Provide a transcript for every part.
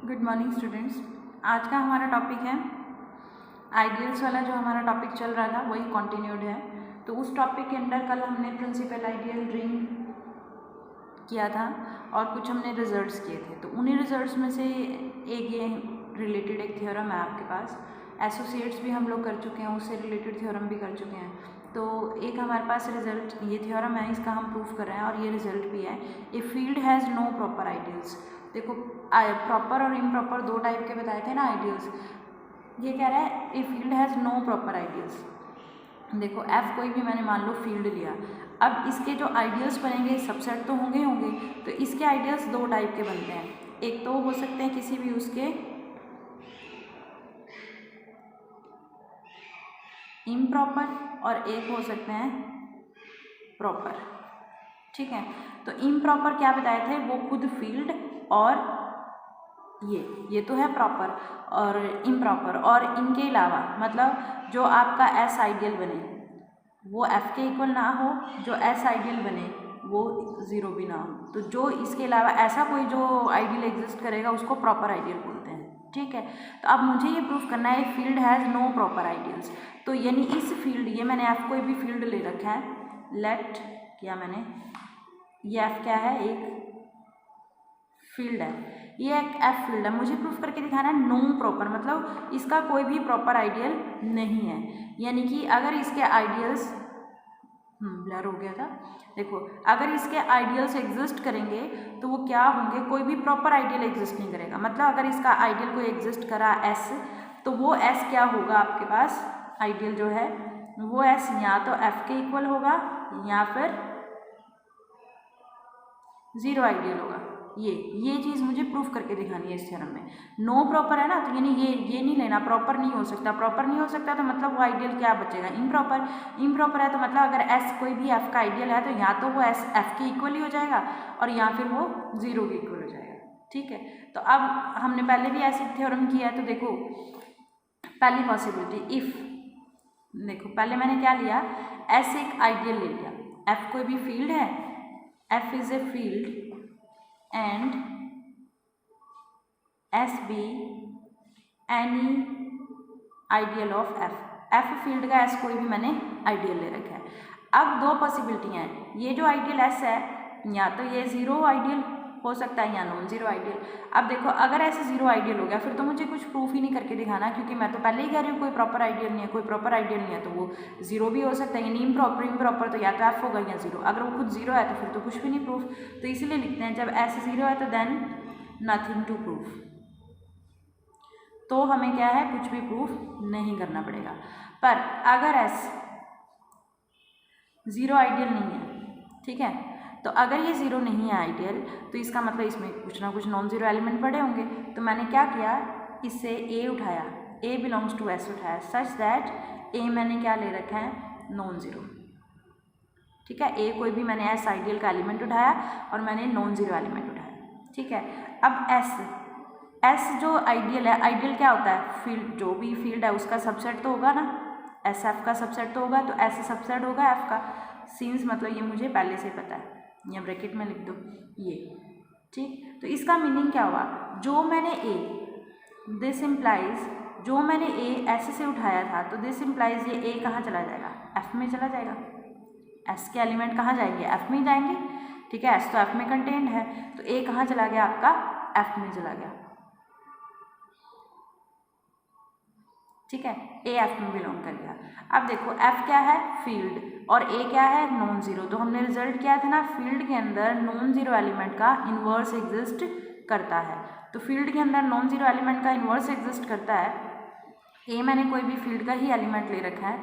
Good morning students. आज का हमारा टॉपिक है आइडियल्स वाला। जो हमारा टॉपिक चल रहा था वही कंटिन्यूड है। तो उस टॉपिक के अंदर कल हमने प्रिंसिपल आइडियल रिंग किया था और कुछ हमने रिजल्ट्स किए थे। तो उन्हीं रिजल्ट्स में से एक ये रिलेटेड एक थ्योरम है आपके पास। एसोसिएट्स भी हम लोग कर चुके हैं, उससे रिलेटेड थ्योरम भी कर चुके हैं। तो एक हमारे पास रिजल्ट ये थ्योरम है, इसका हम प्रूफ कर रहे हैं और ये रिजल्ट भी है। A field has no proper ideals. देखो प्रॉपर और इम्प्रॉपर दो टाइप के बताए थे ना आइडियल्स। ये कह रहा है a field has no proper ideals. देखो एफ कोई भी मैंने मान लो फील्ड लिया, अब इसके जो आइडियल्स बनेंगे सबसेट तो होंगे होंगे। तो इसके आइडियल्स दो टाइप के बनते हैं। एक तो हो सकते हैं किसी भी उसके इम्प्रॉपर और एक हो सकते हैं प्रॉपर। ठीक है, तो इम्प्रॉपर क्या बताए थे, वो खुद फील्ड और ये तो है प्रॉपर और इम्प्रॉपर। और इनके अलावा मतलब जो आपका एस आइडियल बने वो एफ के इक्वल ना हो, जो एस आइडियल बने वो ज़ीरो भी ना हो। तो जो इसके अलावा ऐसा कोई जो आइडियल एग्जिस्ट करेगा उसको प्रॉपर आइडियल बोलते हैं। ठीक है, तो अब मुझे ये प्रूफ करना है field has no proper ideals. तो यानी इस फील्ड, ये मैंने एफ कोई भी फील्ड ले रखा है, लेट किया मैंने, ये एफ क्या है, एक फील्ड है, ये एक एफ फील्ड है। मुझे प्रूफ करके दिखाना है नो प्रॉपर, मतलब इसका कोई भी प्रॉपर आइडियल नहीं है। यानी कि अगर इसके आइडियल्स ब्लर हो गया था, देखो अगर इसके आइडियल्स एग्जिस्ट करेंगे तो वो क्या होंगे, कोई भी प्रॉपर आइडियल एग्जिस्ट नहीं करेगा। मतलब अगर इसका आइडियल कोई एग्जिस्ट करा एस, तो वो एस क्या होगा आपके पास, आइडियल जो है वो एस या तो एफ के इक्वल होगा या फिर ज़ीरो आइडियल होगा। ये चीज़ मुझे प्रूफ करके दिखानी है इस थ्योरम में। नो प्रॉपर है ना, तो यानी ये नहीं लेना, प्रॉपर नहीं हो सकता। प्रॉपर नहीं हो सकता तो मतलब वो आइडियल क्या बचेगा, इम्प्रॉपर। इम्प्रॉपर है तो मतलब अगर एस कोई भी एफ का आइडियल है तो या तो वो एस एफ के इक्वल ही हो जाएगा और या फिर वो ज़ीरो के इक्वल हो जाएगा। ठीक है, तो अब हमने पहले भी ऐसे थ्योरम किया है। तो देखो पहली पॉसिबिलिटी इफ़, देखो पहले मैंने क्या लिया, एस एक आइडियल ले लिया, एफ कोई भी फील्ड है, F is a field and S be any ideal of F। F field का S कोई भी मैंने आइडियल ले रखा है। अब दो पॉसिबिलिटियाँ हैं, ये जो आइडियल S है या तो ये ज़ीरो आइडियल हो सकता है या नॉन ज़ीरो आइडियल। अब देखो अगर ऐसे ज़ीरो आइडियल हो गया फिर तो मुझे कुछ प्रूफ ही नहीं करके दिखाना, क्योंकि मैं तो पहले ही कह रही हूँ कोई प्रॉपर आइडियल नहीं है। कोई प्रॉपर आइडियल नहीं है तो वो ज़ीरो भी हो सकता है, यानी इम्प्रॉपर तो या तो एफ होगा या ज़ीरो। अगर वो खुद ज़ीरो है तो फिर तो कुछ भी नहीं प्रूफ। तो इसीलिए लिखते हैं जब एस ज़ीरो है तो देन नथिंग टू प्रूफ। तो हमें क्या है, कुछ भी प्रूफ नहीं करना पड़ेगा। पर अगर एस ज़ीरो आइडियल नहीं है, ठीक है, तो अगर ये ज़ीरो नहीं है आइडियल तो इसका मतलब इसमें कुछ ना कुछ नॉन ज़ीरो एलिमेंट पड़े होंगे। तो मैंने क्या किया, इससे ए उठाया, ए बिलोंग्स टू एस उठाया, सच दैट ए मैंने क्या ले रखा है, नॉन ज़ीरो। ठीक है, ए कोई भी मैंने एस आइडियल का एलिमेंट उठाया और मैंने नॉन ज़ीरो एलिमेंट उठाया। ठीक है, अब एस जो आइडियल है, आइडियल क्या होता है, फील्ड, जो भी फील्ड है उसका सबसेट तो होगा ना, एस एफ का सबसेट तो होगा, तो एस सबसेट होगा एफ का। सीन्स मतलब ये मुझे पहले से पता है, या ब्रैकेट में लिख दो ये। ठीक, तो इसका मीनिंग क्या हुआ, जो मैंने ए, दिस इम्प्लाइज, जो मैंने ए एस से उठाया था तो दिस इम्प्लाइज ये ए कहाँ चला जाएगा, एफ में चला जाएगा। एस के एलिमेंट कहाँ जाएंगे, एफ में जाएंगे। ठीक है, एस तो एफ में कंटेंट है, तो ए कहाँ चला गया आपका, एफ में चला गया। ठीक है, ए एफ में बिलोंग कर गया। अब देखो एफ क्या है, फील्ड, और ए क्या है, नॉन ज़ीरो। तो हमने रिजल्ट किया था ना, फील्ड के अंदर नॉन ज़ीरो एलिमेंट का इन्वर्स एग्जिस्ट करता है। तो फील्ड के अंदर नॉन ज़ीरो एलिमेंट का इन्वर्स एग्जिस्ट करता है। ए मैंने कोई भी फील्ड का ही एलिमेंट ले रखा है।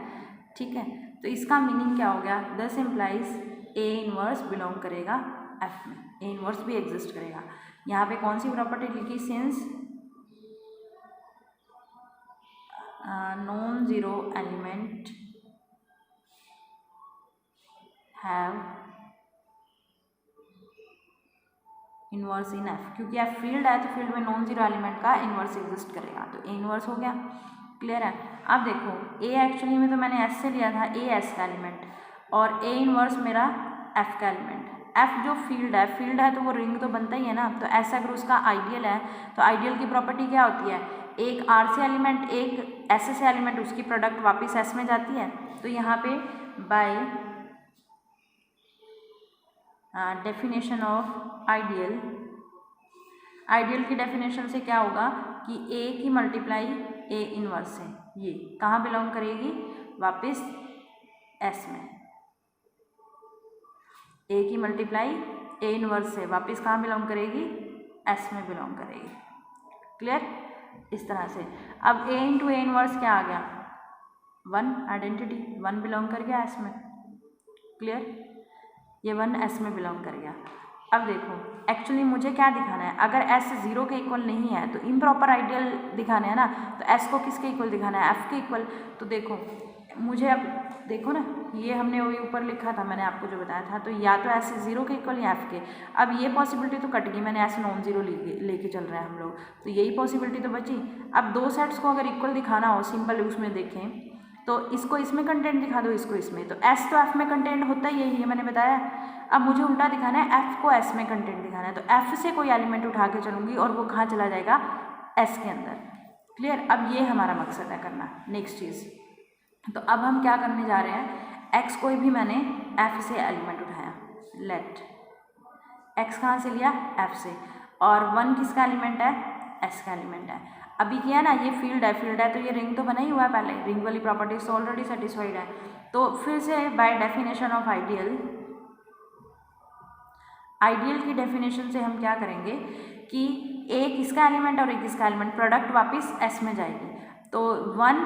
ठीक है, तो इसका मीनिंग क्या हो गया, this implies A inverse belong करेगा एफ में, ए इन्वर्स भी एग्जिस्ट करेगा। यहाँ पे कौन सी प्रॉपर्टी लिखी, since non zero element have inverse in F, क्योंकि एफ फील्ड है तो फील्ड में नॉन ज़ीरो एलिमेंट का इन्वर्स एग्जिस्ट करेगा, तो ए इन्वर्स हो गया। क्लियर है। अब देखो ए एक्चुअली में तो मैंने एस से लिया था, ए एस का एलिमेंट, और ए इन्वर्स मेरा एफ का एलिमेंट है। एफ जो फील्ड है तो वो रिंग तो बनता ही है ना। तो ऐसा अगर उसका आइडियल है तो आइडियल की प्रॉपर्टी क्या होती है, एक आर से एलिमेंट एक एस से एलिमेंट उसकी प्रोडक्ट वापस एस में जाती है। तो यहाँ पे बाय डेफिनेशन ऑफ आइडियल की डेफिनेशन से क्या होगा कि ए की मल्टीप्लाई ए इनवर्स है, ये कहाँ बिलोंग करेगी, वापस एस में। ए की मल्टीप्लाई ए इनवर्स से वापस कहाँ बिलोंग करेगी, एस में बिलोंग करेगी। क्लियर, इस तरह से। अब ए इंटू ए इनवर्स क्या आ गया, 1 आइडेंटिटी, 1 बिलोंग कर गया एस में। क्लियर, ये 1 एस में बिलोंग कर गया। अब देखो एक्चुअली मुझे क्या दिखाना है, अगर एस 0 के इक्वल नहीं है तो इम्प्रॉपर आइडियल दिखाना है ना, तो एस को किसके इक्वल दिखाना है, एफ के इक्वल। तो देखो मुझे अब देखो ना, ये हमने वही ऊपर लिखा था, मैंने आपको जो बताया था, तो या तो एस 0 के इक्वल या एफ के। अब ये पॉसिबिलिटी तो कट गई, मैंने एस नॉन जीरो लेके चल रहे हैं हम लोग, तो यही पॉसिबिलिटी तो बची। अब दो सेट्स को अगर इक्वल दिखाना हो, सिंपल उसमें देखें तो इसको इसमें कंटेंट दिखा दो, इसको इसमें, तो एस तो एफ में कंटेंट होता ही है, ये मैंने बताया। अब मुझे उल्टा दिखाना है, एफ को एस में कंटेंट दिखाना है, तो एफ से कोई एलिमेंट उठा के चलूँगी और वो कहाँ चला जाएगा, एस के अंदर। क्लियर, अब ये हमारा मकसद है करना। नेक्स्ट चीज़, तो अब हम क्या करने जा रहे हैं, एक्स कोई भी मैंने एफ से एलिमेंट उठाया, लेट एक्स कहाँ से लिया, एफ से, और 1 किसका एलिमेंट है, एस का एलिमेंट है। अभी किया ना, ये फील्ड है तो ये रिंग तो बना ही हुआ है पहले, रिंग वाली प्रॉपर्टीज तो ऑलरेडी सेटिस्फाइड है। तो फिर से बाय डेफिनेशन ऑफ आइडियल की डेफिनेशन से हम क्या करेंगे कि एक इसका एलिमेंट और एक इसका एलिमेंट, प्रोडक्ट वापस एस में जाएगी। तो 1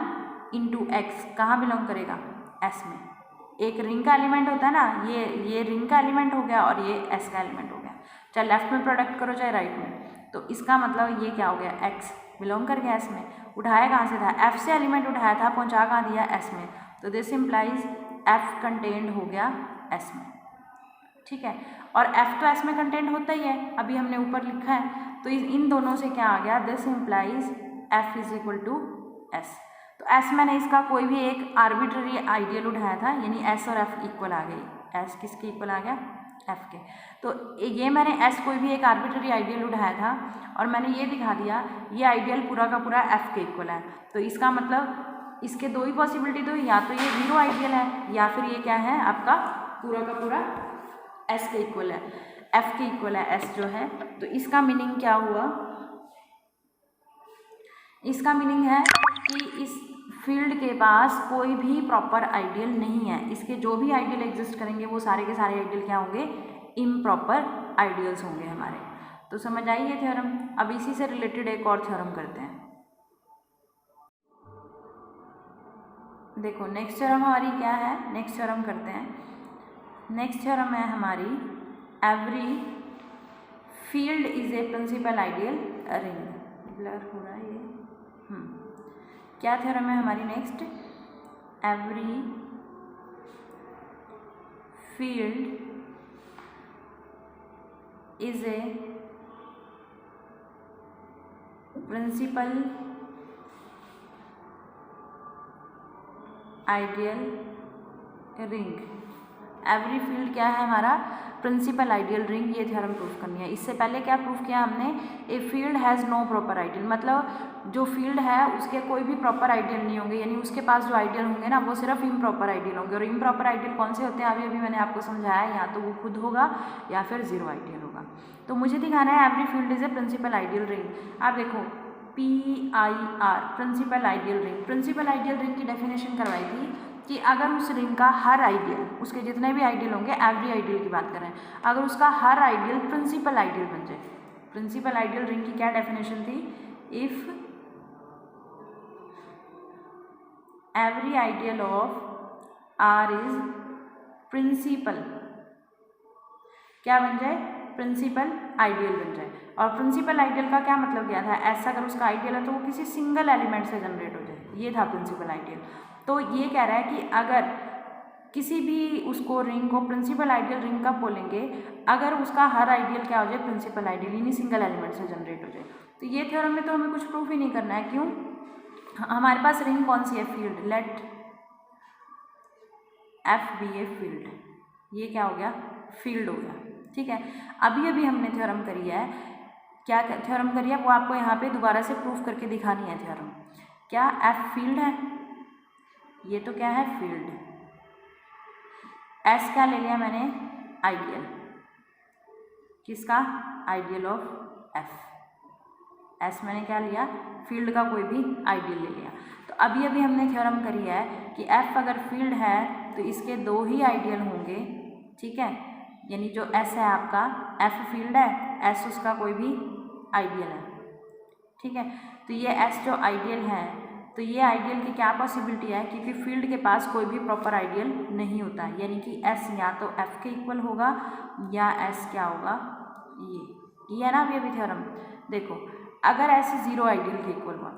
इंटू एक्स कहाँ बिलोंग करेगा, एस में। एक रिंग का एलिमेंट होता है ना, ये रिंग का एलिमेंट हो गया और ये एस का एलिमेंट हो गया, चाहे लेफ्ट में प्रोडक्ट करो चाहे राइट में। तो इसका मतलब ये क्या हो गया, एक्स बिलोंग कर गया एस में। उठाया कहाँ से था, एफ से एलिमेंट उठाया था, पहुँचा कहाँ दिया, एस में। तो दिस इम्प्लाइज एफ कंटेंट हो गया एस में। ठीक है, और एफ तो एस में कंटेंट होता ही है, अभी हमने ऊपर लिखा है। तो इन दोनों से क्या आ गया, this implies F is equal to S. तो एस मैंने इसका कोई भी एक आर्बिट्ररी आइडियल उठाया था, यानी एस और एफ इक्वल आ गई। एस किसके इक्वल आ गया, एफ के। तो ये मैंने एस कोई भी एक आर्बिट्ररी आइडियल उठाया था और मैंने ये दिखा दिया ये आइडियल पूरा का पूरा एफ के इक्वल है। तो इसका मतलब इसके दो ही पॉसिबिलिटी, तो या तो ये 0 आइडियल है या फिर ये क्या है, आपका पूरा का पूरा एस के इक्वल है, एफ के इक्वल है एस जो है। तो इसका मीनिंग क्या हुआ, इसका मीनिंग है कि इस फील्ड के पास कोई भी प्रॉपर आइडियल नहीं है। इसके जो भी आइडियल एग्जिस्ट करेंगे वो सारे के सारे आइडियल क्या होंगे, इम्प्रॉपर आइडियल्स होंगे हमारे। तो समझ आई ये थ्योरम। अब इसी से रिलेटेड एक और थ्योरम करते हैं। देखो नेक्स्ट थ्योरम हमारी क्या है, नेक्स्ट थ्योरम करते हैं। नेक्स्ट थ्योरम है हमारी, every field is a principal ideal ring. Blur हो रहा है ये, क्या थ्योरम है हमारी next, every field is a principal ideal ring. Every field क्या है हमारा, प्रिंसिपल आइडियल रिंग। ये थ्योरम प्रूफ करनी है। इससे पहले क्या प्रूफ किया हमने, a field has no proper ideal, मतलब जो फील्ड है उसके कोई भी प्रॉपर आइडियल नहीं होंगे, यानी उसके पास जो आइडियल होंगे ना वो सिर्फ इम्प्रॉपर आइडियल होंगे। और इम्प्रॉपर आइडियल कौन से होते हैं, अभी मैंने आपको समझाया, या तो वो खुद होगा या फिर 0 आइडियल होगा। तो मुझे दिखाना है every field is a principal ideal ring. आप देखो PIR principal ideal ring, principal ideal ring की डेफिनेशन करवाई थी कि अगर उस रिंग का हर आइडियल, उसके जितने भी आइडियल होंगे, एवरी आइडियल की बात करें, अगर उसका हर आइडियल प्रिंसिपल आइडियल बन जाए। प्रिंसिपल आइडियल रिंग की क्या डेफिनेशन थी, if every ideal of R is principal, क्या बन जाए, प्रिंसिपल आइडियल बन जाए। और प्रिंसिपल आइडियल का क्या मतलब क्या था, ऐसा अगर उसका आइडियल है तो वो किसी सिंगल एलिमेंट से जनरेट हो जाए, ये था प्रिंसिपल आइडियल। तो ये कह रहा है कि अगर किसी भी उसको रिंग को प्रिंसिपल आइडियल रिंग कब बोलेंगे, अगर उसका हर आइडियल क्या हो जाए, प्रिंसिपल आइडियल, यानी सिंगल एलिमेंट से जनरेट हो जाए। तो ये थ्योरम में तो हमें कुछ प्रूफ ही नहीं करना है, क्यों, हमारे पास रिंग कौन सी है, field, let F be a field. ये क्या हो गया, फील्ड हो गया। ठीक है, अभी अभी हमने थ्योरम करी है, क्या थ्योरम करी है वो आपको यहाँ पे दोबारा से प्रूफ करके दिखानी है थ्योरम। क्या एफ फील्ड है, ये तो क्या है फील्ड, एस क्या ले लिया मैंने आइडियल, किसका आइडियल ऑफ एफ, एस मैंने क्या लिया फील्ड का कोई भी आइडियल ले लिया। तो अभी अभी हमने थ्योरम करी है कि एफ अगर फील्ड है तो इसके दो ही आइडियल होंगे, ठीक है, यानी जो एस है आपका एफ फील्ड है, एस उसका कोई भी आइडियल है, ठीक है। तो ये एस जो आइडियल है, तो ये आइडियल की क्या पॉसिबिलिटी है, क्योंकि फील्ड के पास कोई भी प्रॉपर आइडियल नहीं होता, यानी कि एस या तो एफ के इक्वल होगा या एस क्या होगा ये है ना अभी अभी थ्योरम। देखो अगर एस जीरो आइडियल के इक्वल हुआ,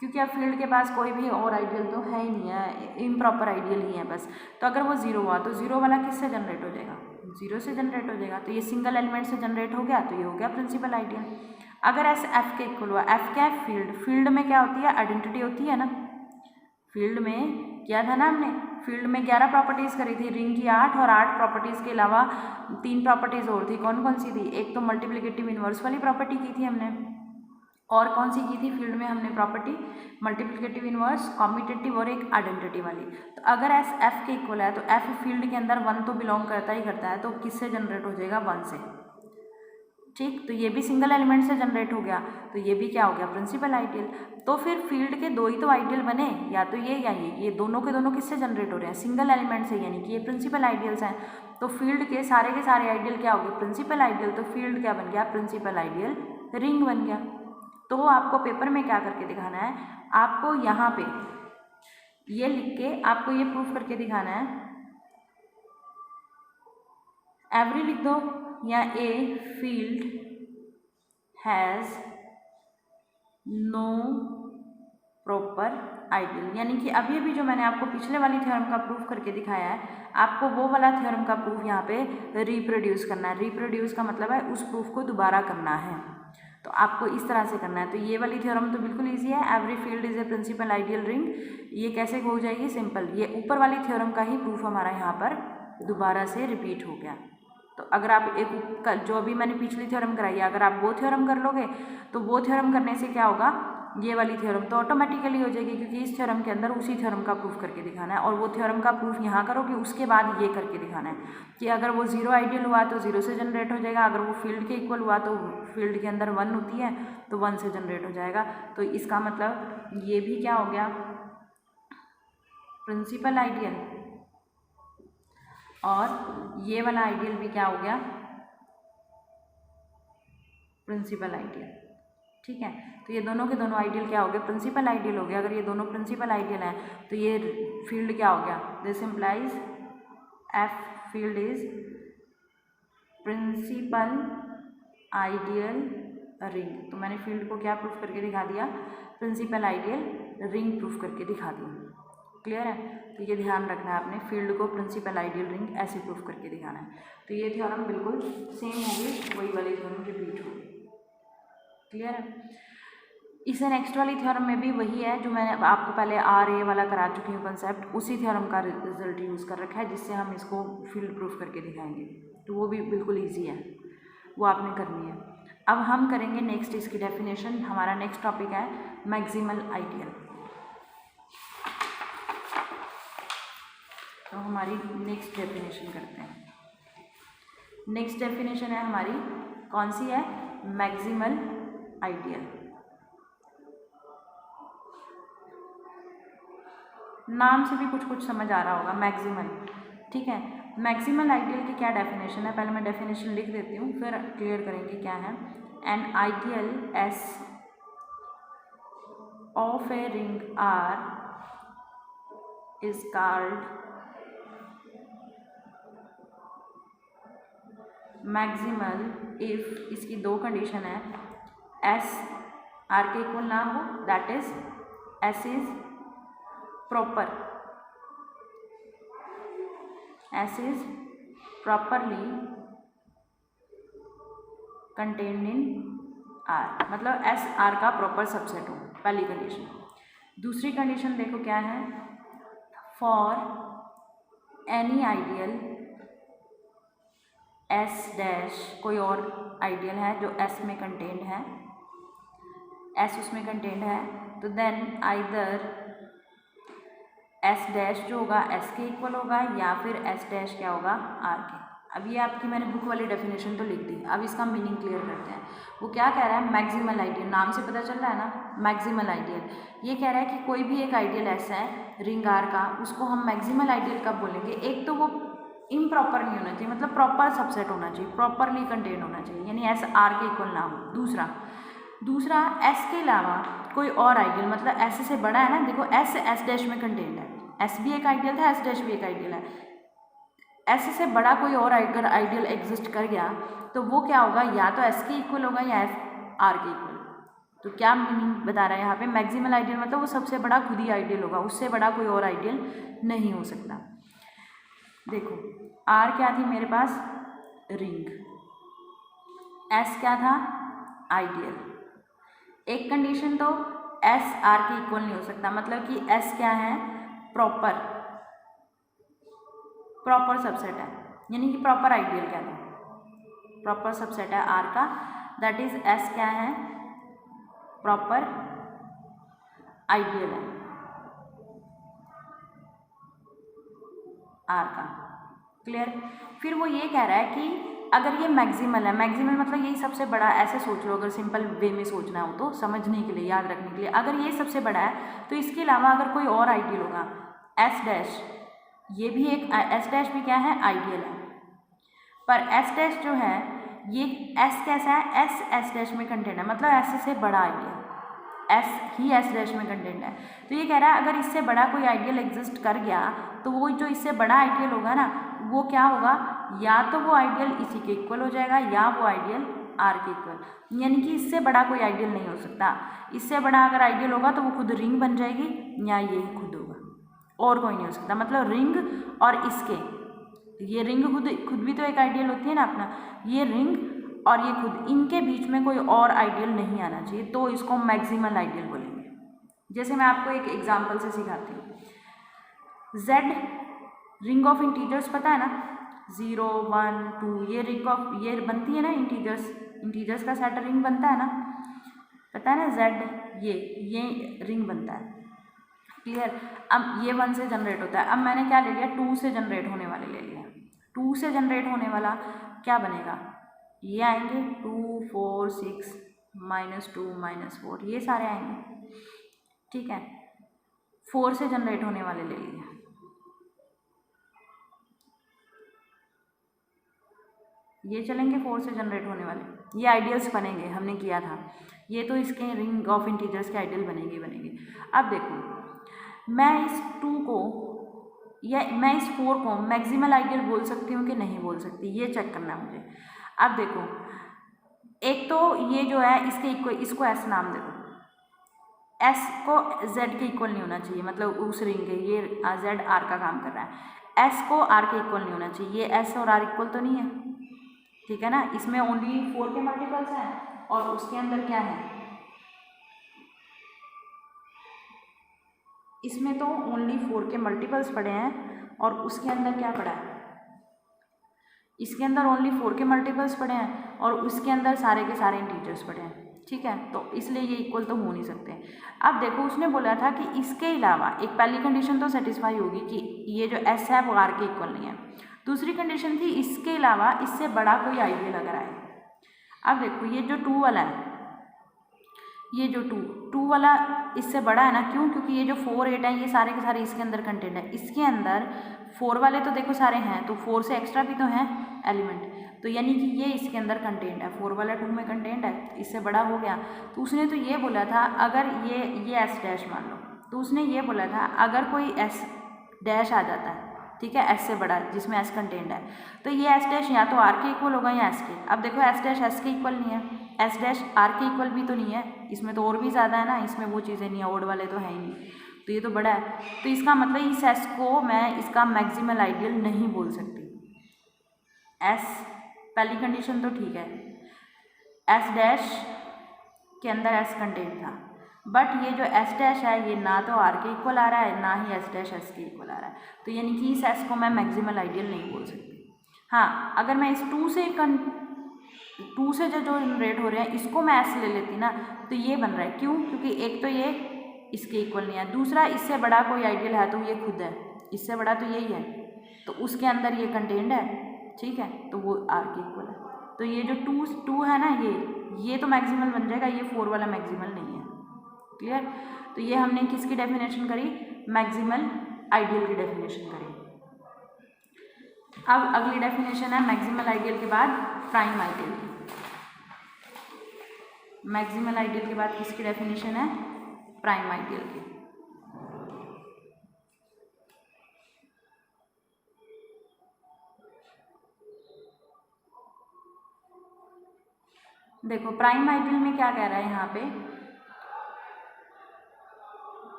क्योंकि अब फील्ड के पास कोई भी और आइडियल तो है ही नहीं है, इम्प्रॉपर आइडियल ही है बस, तो अगर वो जीरो हुआ तो जीरो वाला किससे जनरेट हो जाएगा, जीरो से जनरेट हो जाएगा, तो ये सिंगल एलिमेंट से जनरेट हो गया, तो ये हो गया प्रिंसिपल आइडियल। अगर एस एफ के इक्वल हुआ, एफ क्या है फील्ड, फील्ड में क्या होती है आइडेंटिटी होती है ना, फील्ड में किया था ना हमने, फील्ड में 11 प्रॉपर्टीज़ करी थी, रिंग की 8 और 8 प्रॉपर्टीज़ के अलावा 3 प्रॉपर्टीज़ और थी, कौन कौन सी थी, एक तो मल्टीप्लिकेटिव इन्वर्स वाली प्रॉपर्टी की थी हमने, और कौन सी की थी फील्ड में हमने प्रॉपर्टी मल्टीप्लिकेटिव इन्वर्स, कॉम्यूटेटिव और एक आइडेंटिटी वाली। तो अगर एस एफ के इक्वल है तो एफ फील्ड के अंदर 1 तो बिलोंग करता ही करता है, तो किससे जनरेट हो जाएगा 1 से, ठीक। तो ये भी सिंगल एलिमेंट से जनरेट हो गया, तो ये भी क्या हो गया प्रिंसिपल आइडियल। तो फिर फील्ड के दो ही तो आइडियल बने, या तो ये या ये दोनों के दोनों किससे जनरेट हो रहे हैं सिंगल एलिमेंट से, यानी कि ये प्रिंसिपल आइडियल्स हैं। तो फील्ड के सारे आइडियल क्या हो गए प्रिंसिपल आइडियल, तो फील्ड क्या बन गया प्रिंसिपल आइडियल रिंग बन गया। तो आपको पेपर में क्या करके दिखाना है, आपको यहाँ पे ये लिख के आपको ये प्रूफ करके दिखाना है, एवरी लिख दो या a field has no proper ideal, यानी कि अभी अभी जो मैंने आपको पिछले वाली थ्योरम का प्रूफ करके दिखाया है, आपको वो वाला थ्योरम का प्रूफ यहाँ पे रिप्रोड्यूस करना है। रिप्रोड्यूस का मतलब है उस प्रूफ को दोबारा करना है, तो आपको इस तरह से करना है। तो ये वाली थ्योरम तो बिल्कुल ईजी है, every field is a principal ideal ring, ये कैसे हो जाएगी सिंपल, ये ऊपर वाली थ्योरम का ही प्रूफ हमारा यहाँ पर दोबारा से रिपीट हो गया। तो अगर आप एक जो अभी मैंने पिछली थ्योरम कराई है, अगर आप वो थ्योरम कर लोगे तो वो थ्योरम करने से क्या होगा, ये वाली थ्योरम तो ऑटोमेटिकली हो जाएगी, क्योंकि इस थ्योरम के अंदर उसी थ्योरम का प्रूफ करके दिखाना है, और वो थ्योरम का प्रूफ यहाँ करोगे उसके बाद ये करके दिखाना है कि अगर वो जीरो आइडियल हुआ तो जीरो से जनरेट हो जाएगा, अगर वो फील्ड के इक्वल हुआ तो फील्ड के अंदर 1 होती है तो 1 से जनरेट हो जाएगा। तो इसका मतलब ये भी क्या हो गया प्रिंसिपल आइडियल, और ये वाला आइडियल भी क्या हो गया प्रिंसिपल आइडियल, ठीक है। तो ये दोनों के दोनों आइडियल क्या हो गए प्रिंसिपल आइडियल हो गया। अगर ये दोनों प्रिंसिपल आइडियल हैं तो ये फील्ड क्या हो गया, this implies F field is principal ideal ring. तो मैंने फील्ड को क्या प्रूफ करके दिखा दिया प्रिंसिपल आइडियल रिंग प्रूफ करके दिखा दिया, क्लियर है। तो ये ध्यान रखना है आपने, फील्ड को प्रिंसिपल आइडियल रिंग ऐसे प्रूफ करके दिखाना है। तो ये थ्योरम बिल्कुल सेम होगी, वही वाली थ्योरम रिपीट होगी, क्लियर है। इसे नेक्स्ट वाली थ्योरम में भी वही है जो मैंने आपको पहले आर ए वाला करा चुकी हूँ कंसेप्ट, उसी थ्योरम का रिजल्ट यूज़ कर रखा है जिससे हम इसको फील्ड प्रूफ करके दिखाएंगे। तो वो भी बिल्कुल ईजी है, वो आपने करनी है। अब हम करेंगे नेक्स्ट इसकी डेफिनेशन। हमारा नेक्स्ट टॉपिक है मैक्सिमल आइडियल। तो हमारी नेक्स्ट डेफिनेशन करते हैं। नेक्स्ट डेफिनेशन है हमारी कौन सी है, मैक्सिमल आइडियल। नाम से भी कुछ कुछ समझ आ रहा होगा मैक्सिमल, ठीक है। मैक्सिमल आइडियल की क्या डेफिनेशन है, पहले मैं डेफिनेशन लिख देती हूँ फिर क्लियर करेंगे क्या है। An ideal S of a ring R is called maximal if, इसकी दो कंडीशन है, एस आर के इक्वल ना हो, that is S is proper, S is properly contained in are, मतलब एस आर का प्रॉपर सबसेट हो, पहली कंडीशन। दूसरी कंडीशन देखो क्या है, for any ideal S dash कोई और आइडियल है जो एस में कंटेंड है, एस उसमें कंटेंड है, तो देन आइदर एस डैश जो होगा एस के इक्वल होगा या फिर एस डैश क्या होगा आर के। अब ये आपकी मैंने बुक वाली डेफिनेशन तो लिख दी, अब इसका मीनिंग क्लियर करते हैं। वो क्या कह रहा है, मैक्सिमल आइडियल, नाम से पता चल रहा है ना मैक्सिमल आइडियल। ये कह रहा है कि कोई भी एक आइडियल ऐसा है रिंग आर का, उसको हम मैक्सिमल आइडियल कब बोलेंगे, एक तो वो इम्प्रॉपर नहीं होना चाहिए, मतलब प्रॉपर सबसेट होना चाहिए, प्रॉपरली कंटेन होना चाहिए, यानी एस आर के इक्वल ना हो। दूसरा एस के अलावा कोई और आइडियल, मतलब एस से बड़ा है ना, देखो एस डैश में कंटेंट है, एस भी एक आइडियल था, एस डैश भी एक आइडियल है, एस से बड़ा कोई और अगर आइडियल एग्जिस्ट कर गया तो वो क्या होगा, या तो एस के इक्वल होगा या एस आर के इक्वल। तो क्या मीनिंग बता रहा है यहाँ पे, मैक्सिमल आइडियल मतलब वो सबसे बड़ा खुद ही आइडियल होगा, उससे बड़ा कोई और आइडियल नहीं हो सकता। देखो आर क्या थी मेरे पास, रिंग, एस क्या था, आइडियल। एक कंडीशन तो एस आर के इक्वल नहीं हो सकता, मतलब कि एस क्या है, प्रॉपर सबसेट है, यानी कि प्रॉपर आइडियल क्या है, प्रॉपर सबसेट है आर का, दैट इज एस क्या है, प्रॉपर आइडियल है आर का। क्लियर। फिर वो ये कह रहा है कि अगर ये मैक्सिमल है, मैक्सिमल मतलब यही सबसे बड़ा, ऐसे सोच लो, अगर सिंपल वे में सोचना हो तो समझने के लिए, याद रखने के लिए, अगर ये सबसे बड़ा है तो इसके अलावा अगर कोई और आइडियल होगा एस डैश, ये भी एक एस डैश भी क्या है, आइडियल है, पर एस डैश जो है ये एस कैसा है, एस डैश में कंटेंट है, मतलब एस से बड़ा आइडियल, एस ही एस डैश में कंटेंट है। तो ये कह रहा है अगर इससे बड़ा कोई आइडियल एग्जिस्ट कर गया तो वो जो इससे बड़ा आइडियल होगा ना, वो क्या होगा, या तो वो आइडियल इसी के इक्वल हो जाएगा या वो आइडियल आर के इक्वल, यानी कि इससे बड़ा कोई आइडियल नहीं हो सकता। इससे बड़ा अगर आइडियल होगा तो वो खुद रिंग बन जाएगी या ये खुद होगा, और कोई नहीं हो सकता। मतलब रिंग और इसके, ये रिंग खुद भी तो एक आइडियल होती है ना अपना, ये रिंग और ये खुद, इनके बीच में कोई और आइडियल नहीं आना चाहिए, तो इसको मैक्सिमल आइडियल बोलेंगे। जैसे मैं आपको एक एग्जांपल से सिखाती हूँ। जेड रिंग ऑफ इंटीजर्स पता है ना, 0 1 2, ये रिंग ऑफ, ये बनती है ना इंटीजर्स का सेट रिंग बनता है ना, पता है ना, जेड ये रिंग बनता है। क्लियर। अब ये 1 से जनरेट होता है, अब मैंने क्या ले लिया, 2 से जनरेट होने वाले ले लिया। 2 से जनरेट होने वाला क्या बनेगा, ये आएंगे 2 4 6 -2 -4, ये सारे आएंगे, ठीक है। 4 से जनरेट होने वाले ले लिए, ये चलेंगे 4 से जनरेट होने वाले, ये आइडियल्स बनेंगे, हमने किया था, ये तो इसके रिंग ऑफ इंटीजर्स के आइडियल बनेंगे। अब देखो मैं इस 2 को या मैं इस 4 को मैक्सिमल आइडियल बोल सकती हूँ कि नहीं बोल सकती, ये चेक करना है मुझे। अब देखो एक तो ये जो है इसके इक्वल, इसको एस नाम दे दो, एस को जेड के इक्वल नहीं होना चाहिए, मतलब उस रिंग के, ये जेड आर का काम कर रहा है, एस को आर के इक्वल नहीं होना चाहिए, ये एस और आर इक्वल तो नहीं है, ठीक है ना, इसमें ओनली 4 के मल्टीपल्स हैं और उसके अंदर क्या है, इसमें तो ओनली 4 के मल्टीपल्स पड़े हैं और उसके अंदर क्या पड़ा है, इसके अंदर ओनली 4 के मल्टीपल्स पड़े हैं और उसके अंदर सारे के सारे इंटीजर्स पड़े हैं, ठीक है। तो इसलिए ये इक्वल तो हो नहीं सकते। अब देखो उसने बोला था कि इसके अलावा एक पहली कंडीशन तो सेटिस्फाई होगी कि ये जो एस है वो आर के इक्वल नहीं है, दूसरी कंडीशन थी इसके अलावा इससे बड़ा कोई आइडियल अगर आए। अब देखो ये जो 2 वाला है, ये जो 2 वाला इससे बड़ा है ना, क्यों, क्योंकि ये जो 4 8 है ये सारे के सारे इसके अंदर कंटेंट है, इसके अंदर 4 वाले तो देखो सारे हैं, तो 4 से एक्स्ट्रा भी तो हैं एलिमेंट, तो यानी कि ये इसके अंदर कंटेंट है, 4 वाला 2 में कंटेंट है, इससे बड़ा हो गया। तो उसने तो ये बोला था अगर ये एस डैश मान लो, तो उसने ये बोला था अगर कोई एस डैश आ जाता है, ठीक है, एस से बड़ा जिसमें एस कंटेंट है, तो ये एस डैश या तो आर के इक्वल होगा या एस के। अब देखो एस डैश एस के इक्वल नहीं है, एस डैश आर के इक्वल भी तो नहीं है, इसमें तो और भी ज़्यादा है ना, इसमें वो चीज़ें नहीं है, ओड वाले तो है ही नहीं, तो ये तो बड़ा है, तो इसका मतलब इस एस को मैं इसका मैक्सिमल आइडियल नहीं बोल सकती। एस पहली कंडीशन तो ठीक है, एस डैश के अंदर एस कंटेंट था, बट ये जो एस डैश है ये ना तो आर के इक्वल आ रहा है ना ही एस डैश एस के इक्वल आ रहा है, तो यानी कि इस एस को मैं मैक्सिमल आइडियल नहीं बोल सकती। हाँ, अगर मैं इस टू से जो जनरेट हो रहे हैं इसको मैं एस ले लेती ना, तो ये बन रहा है। क्यों? क्योंकि एक तो ये इसके इक्वल नहीं है, दूसरा इससे बड़ा कोई आइडियल है तो ये खुद है, इससे बड़ा तो यही है, तो उसके अंदर ये कंटेंड है, ठीक है, तो वो आर के इक्वल है। तो ये जो टू है ना, ये तो मैक्सिमल बन जाएगा, ये 4 वाला मैक्सिमल नहीं है। क्लियर? तो ये हमने किसकी डेफिनेशन करी? मैक्सिमल आइडियल की डेफिनेशन करी। अब अगली डेफिनेशन है मैक्सिमल आइडियल के बाद प्राइम आइडियल की। मैक्सिमल आइडियल के बाद किसकी डेफिनेशन है? प्राइम आइडियल की। देखो प्राइम आइडियल में क्या कह रहा है यहाँ पे,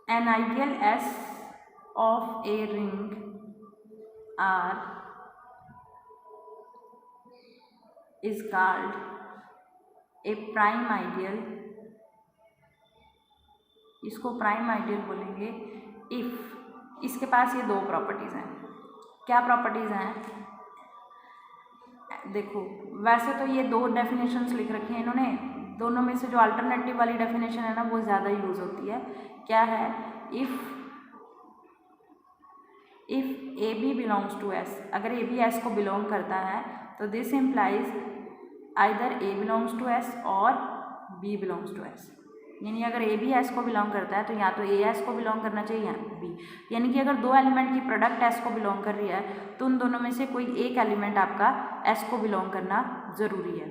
an ideal S of a ring R is called a prime ideal. इसको प्राइम आइडियल बोलेंगे इफ इसके पास ये दो प्रॉपर्टीज़ हैं। क्या प्रॉपर्टीज़ हैं? देखो वैसे तो ये दो डेफिनेशंस लिख रखी हैं इन्होंने, दोनों में से जो अल्टरनेटिव वाली डेफिनेशन है ना वो ज़्यादा यूज़ होती है। क्या है? If a b belongs to S, अगर ए बी एस को बिलोंग करता है तो this implies either a belongs to S और बी बिलोंग्स टू एस। यानी अगर ए बी एस को बिलोंग करता है तो या तो ए एस को बिलोंग करना चाहिए या बी। यानी कि अगर दो एलिमेंट की प्रोडक्ट एस को बिलोंग कर रही है तो उन दोनों में से कोई एक एलिमेंट आपका एस को बिलोंग करना ज़रूरी है।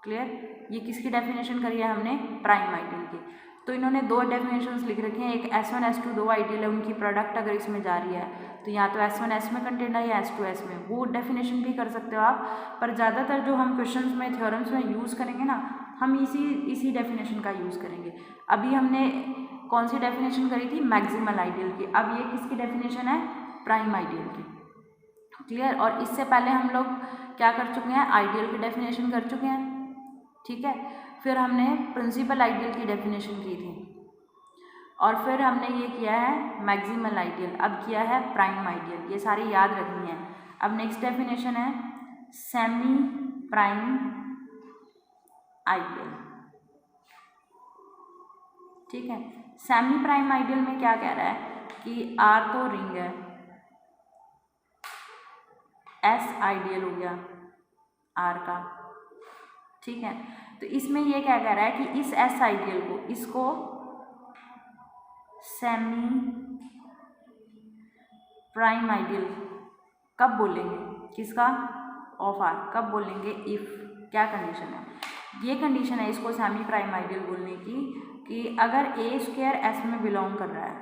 क्लियर? ये किसकी डेफिनेशन करी है हमने? प्राइम आइडियल की। तो इन्होंने दो डेफिनेशंस लिख रखी हैं, एक S1 S2 दो आइडियल है, उनकी प्रोडक्ट अगर इसमें जा रही है तो या तो S1 S में कंटेंट है या S2 S में, वो डेफिनेशन भी कर सकते हो आप। पर ज़्यादातर जो हम क्वेश्चंस में थ्योरम्स में यूज़ करेंगे ना, हम इसी डेफिनेशन का यूज़ करेंगे। अभी हमने कौन सी डेफिनेशन करी थी? मैक्सिमल आइडियल की। अब ये किसकी डेफिनेशन है? प्राइम आइडियल की। क्लियर? और इससे पहले हम लोग क्या कर चुके हैं? आइडियल की डेफिनेशन कर चुके हैं, ठीक है। फिर हमने प्रिंसिपल आइडियल की डेफिनेशन की थी और फिर हमने ये किया है मैक्सिमल आइडियल, अब किया है प्राइम आइडियल। ये सारी याद रखनी है। अब नेक्स्ट डेफिनेशन है सेमी प्राइम आइडियल, ठीक है। सेमी प्राइम आइडियल में क्या कह रहा है कि आर तो रिंग है, एस आइडियल हो गया आर का, ठीक है। तो इसमें ये क्या कह रहा है कि इस एस आइडियल को, इसको सेमी प्राइम आइडियल कब बोलेंगे? किसका? Of R. कब बोलेंगे? इफ। क्या कंडीशन है? ये कंडीशन है इसको सेमी प्राइम आइडियल बोलने की कि अगर ए स्क्वायर एस में बिलोंग कर रहा है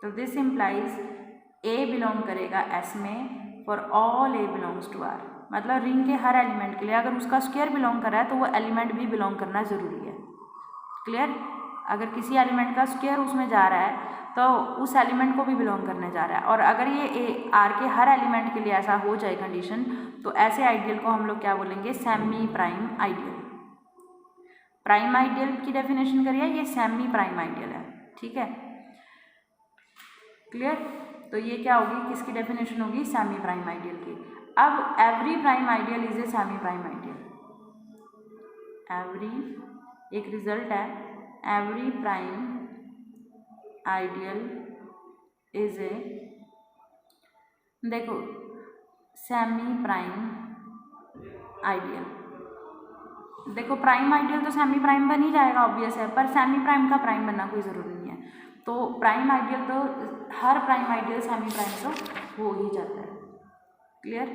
तो दिस इम्प्लाइज ए बिलोंग करेगा एस में for all a belongs to R. मतलब रिंग के हर एलिमेंट के लिए अगर उसका स्क्वायर बिलोंग कर रहा है तो वो एलिमेंट भी बिलोंग करना ज़रूरी है। क्लियर? अगर किसी एलिमेंट का स्क्वायर उसमें जा रहा है तो उस एलिमेंट को भी बिलोंग करने जा रहा है। और अगर ये आर के हर एलिमेंट के लिए ऐसा हो जाए कंडीशन, तो ऐसे आइडियल को हम लोग क्या बोलेंगे? Semi prime ideal. Prime ideal की डेफिनेशन करिए, ये सेमी प्राइम आइडियल है, ठीक है। क्लियर? तो ये क्या होगी? किसकी डेफिनेशन होगी? सेमी प्राइम आइडियल की। अब every prime ideal is a semi prime ideal. Every एक रिजल्ट है, every prime ideal is a, देखो सेमी प्राइम आइडियल, देखो प्राइम आइडियल तो सेमी प्राइम बन ही जाएगा, ऑब्वियस है, पर सेमी प्राइम का प्राइम बनना कोई ज़रूरी नहीं है। तो प्राइम आइडियल तो हर प्राइम आइडियल सेमी प्राइम तो हो ही जाता है। क्लियर?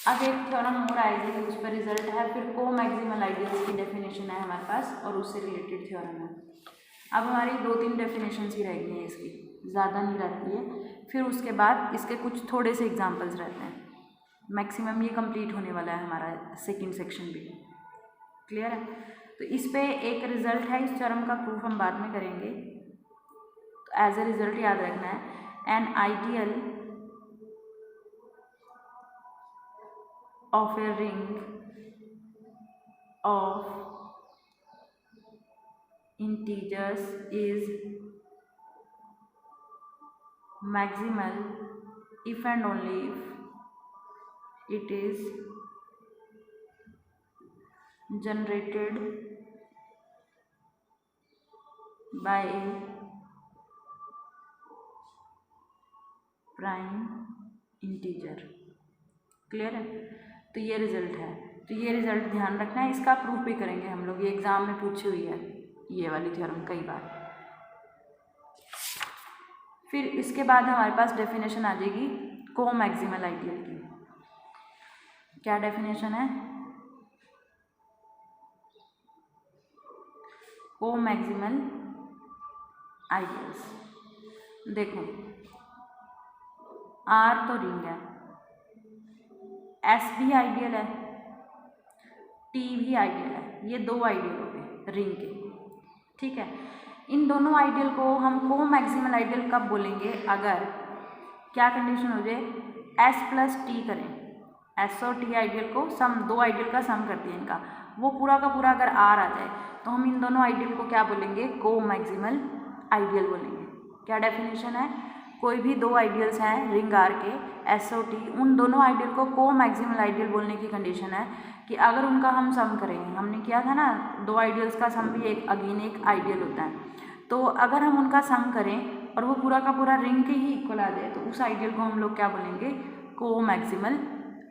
अब एक थ्योरम और आएगी, उस पर रिजल्ट है, फिर को मैक्सिमल आइडियल्स की डेफिनेशन है हमारे पास और उससे रिलेटेड थ्योरम है। अब हमारी 2-3 डेफिनेशन ही रह गई हैं, इसकी ज़्यादा नहीं रहती है। फिर उसके बाद इसके कुछ थोड़े से एग्जांपल्स रहते हैं। मैक्सिमम ये कंप्लीट होने वाला है हमारा सेकंड सेक्शन भी। क्लियर है? तो इस पे एक रिजल्ट है, इस थ्योरम का प्रूफ हम बाद में करेंगे। तो एज ए रिजल्ट याद रखना है, an ideal of a ring of integers is maximal if and only if it is generated by a prime integer. Clear है? तो ये रिजल्ट है। तो ये रिजल्ट ध्यान रखना है, इसका प्रूफ भी करेंगे हम लोग, ये एग्जाम में पूछी हुई है ये वाली थ्योरम कई बार। फिर इसके बाद हमारे पास डेफिनेशन आ जाएगी को मैक्सिमल आइडियल की। क्या डेफिनेशन है? को मैक्सिमल आइडियल्स। देखो आर तो रिंग है, एस भी आइडियल है, टी भी आइडियल है, ये दो आइडियल हो गए रिंग के। ठीक है, इन दोनों आइडियल को हम को मैक्सिमल आइडियल कब बोलेंगे? अगर क्या कंडीशन हो जाए, एस प्लस टी करें, एस और टी आइडियल को सम, दो आइडियल का सम करती है इनका, वो पूरा का पूरा अगर आर आ जाए तो हम इन दोनों आइडियल को क्या बोलेंगे? को मैक्सिमल आइडियल बोलेंगे। क्या डेफिनेशन है? कोई भी दो आइडियल्स हैं रिंग आर के, एस और टी, उन दोनों आइडियल को को मैक्सिमल आइडियल बोलने की कंडीशन है कि अगर उनका हम सम करें, हमने किया था ना दो आइडियल्स का सम भी एक अगेन एक आइडियल होता है, तो अगर हम उनका सम करें और वो पूरा का पूरा रिंग के ही इक्वल आ जाए तो उस आइडियल को हम लोग क्या बोलेंगे? को मैक्सिमल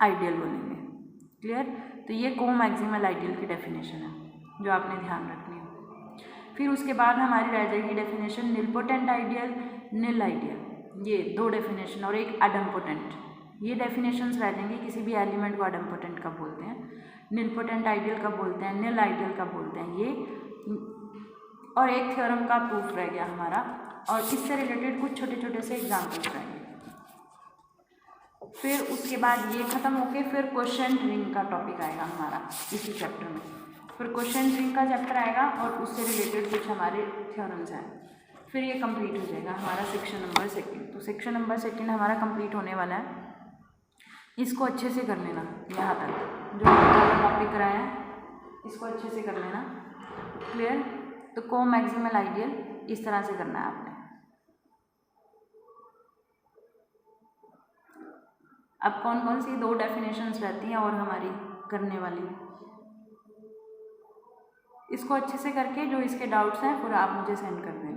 आइडियल बोलेंगे। क्लियर? तो ये को मैक्सिमल आइडियल की डेफिनेशन है जो आपने ध्यान रखनी है। फिर उसके बाद हमारी रह जाएगी डेफिनेशन निलपोटेंट आइडियल, निल आइडियल, ये दो डेफिनेशन, और एक एडम्पोटेंट। ये डेफिनेशंस रह जाएंगी, किसी भी एलिमेंट को एडम्पोटेंट कब बोलते हैं, निलपोटेंट आइडियल कब बोलते हैं, निल आइडियल कब बोलते हैं, ये। और एक थ्योरम का प्रूफ रह गया हमारा, और इससे रिलेटेड कुछ छोटे छोटे से एग्जाम्पल्स रहेंगे। फिर उसके बाद ये खत्म होके फिर क्वेश्चन रिंग का टॉपिक आएगा हमारा इसी चैप्टर में। फिर क्वेश्चन रिंग का चैप्टर आएगा और उससे रिलेटेड कुछ हमारे थ्योरम्स हैं। फिर ये कंप्लीट हो जाएगा हमारा सेक्शन नंबर सेकंड। तो सेक्शन नंबर सेकंड हमारा कंप्लीट होने वाला है, इसको अच्छे से कर लेना, यहाँ तक जो टॉपिक कराया है इसको अच्छे से कर लेना। क्लियर? तो को मैक्सिमल आइडियल इस तरह से करना है आपने। अब कौन कौन सी दो डेफिनेशंस रहती हैं और हमारी करने वाली, इसको अच्छे से करके जो इसके डाउट्स हैं फिर आप मुझे सेंड कर दें।